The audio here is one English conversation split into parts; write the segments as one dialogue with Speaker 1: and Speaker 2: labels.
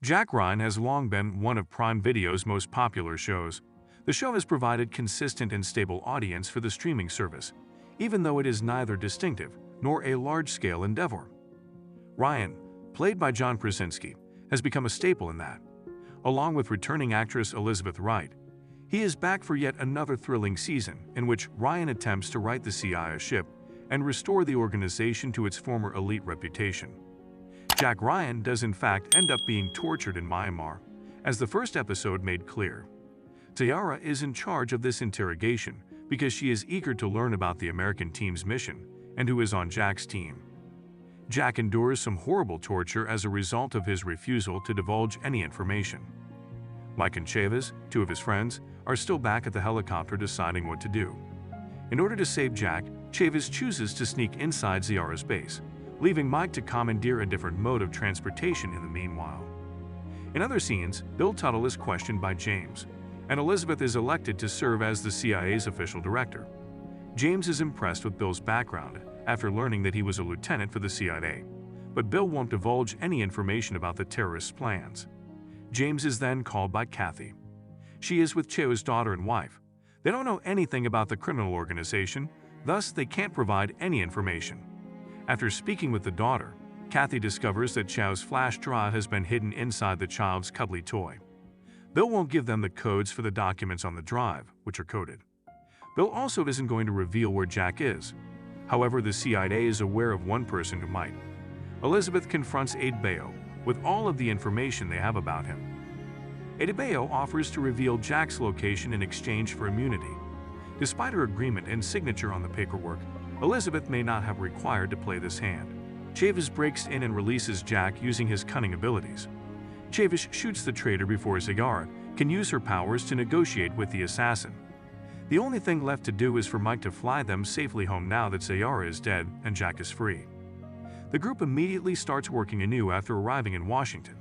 Speaker 1: Jack Ryan has long been one of Prime Video's most popular shows. The show has provided consistent and stable audience for the streaming service, even though it is neither distinctive nor a large-scale endeavor. Ryan, played by John Krasinski, has become a staple in that. Along with returning actress Elizabeth Wright, he is back for yet another thrilling season in which Ryan attempts to right the CIA ship and restore the organization to its former elite reputation. Jack Ryan does in fact end up being tortured in Myanmar, as the first episode made clear. Sayara is in charge of this interrogation because she is eager to learn about the American team's mission and who is on Jack's team. Jack endures some horrible torture as a result of his refusal to divulge any information. Mike and Chavez, two of his friends, are still back at the helicopter deciding what to do. In order to save Jack, Chavez chooses to sneak inside Sayara's base, leaving Mike to commandeer a different mode of transportation in the meanwhile. In other scenes, Bill Tuttle is questioned by James, and Elizabeth is elected to serve as the CIA's official director. James is impressed with Bill's background after learning that he was a lieutenant for the CIA, but Bill won't divulge any information about the terrorists' plans. James is then called by Kathy. She is with Cheo's daughter and wife. They don't know anything about the criminal organization, thus they can't provide any information. After speaking with the daughter, Kathy discovers that Cheo's flash drive has been hidden inside the child's cuddly toy. Bill won't give them the codes for the documents on the drive, which are coded. Bill also isn't going to reveal where Jack is. However, the CIA is aware of one person who might. Elizabeth confronts Adebayo with all of the information they have about him. Adebayo offers to reveal Jack's location in exchange for immunity. Despite her agreement and signature on the paperwork, Elizabeth may not have required to play this hand. Chavez breaks in and releases Jack using his cunning abilities. Chavez shoots the traitor before Sayara can use her powers to negotiate with the assassin. The only thing left to do is for Mike to fly them safely home now that Sayara is dead and Jack is free. The group immediately starts working anew after arriving in Washington.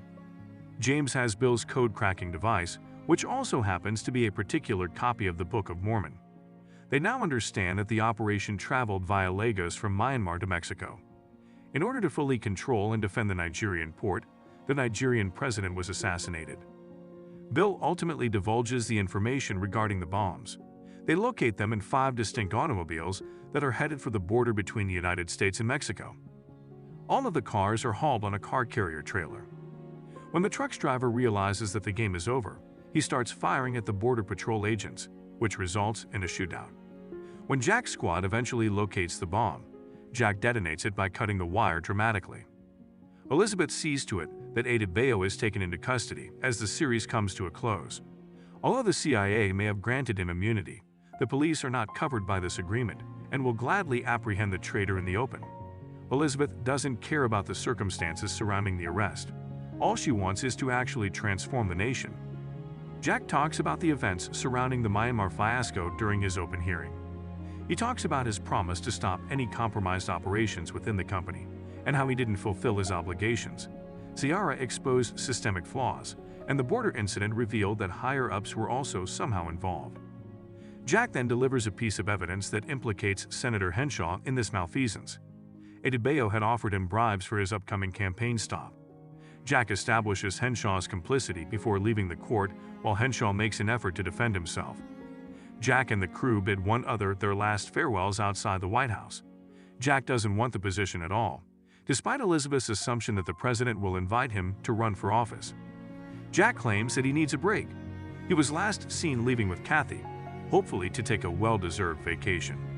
Speaker 1: James has Bill's code-cracking device, which also happens to be a particular copy of the Book of Mormon. They now understand that the operation traveled via Lagos from Myanmar to Mexico. In order to fully control and defend the Nigerian port, the Nigerian president was assassinated. Bill ultimately divulges the information regarding the bombs. They locate them in 5 distinct automobiles that are headed for the border between the United States and Mexico. All of the cars are hauled on a car carrier trailer. When the truck's driver realizes that the game is over, he starts firing at the Border Patrol agents, which results in a shootout. When Jack's squad eventually locates the bomb, Jack detonates it by cutting the wire dramatically. Elizabeth sees to it that Adebayo is taken into custody as the series comes to a close. Although the CIA may have granted him immunity, the police are not covered by this agreement and will gladly apprehend the traitor in the open. Elizabeth doesn't care about the circumstances surrounding the arrest. All she wants is to actually transform the nation. Jack talks about the events surrounding the Myanmar fiasco during his open hearing. He talks about his promise to stop any compromised operations within the company and how he didn't fulfill his obligations. Sayara exposed systemic flaws, and the border incident revealed that higher-ups were also somehow involved. Jack then delivers a piece of evidence that implicates Senator Henshaw in this malfeasance. Adebayo had offered him bribes for his upcoming campaign stop. Jack establishes Henshaw's complicity before leaving the court while Henshaw makes an effort to defend himself. Jack and the crew bid one another their last farewells outside the White House. Jack doesn't want the position at all, despite Elizabeth's assumption that the president will invite him to run for office. Jack claims that he needs a break. He was last seen leaving with Kathy, hopefully to take a well-deserved vacation.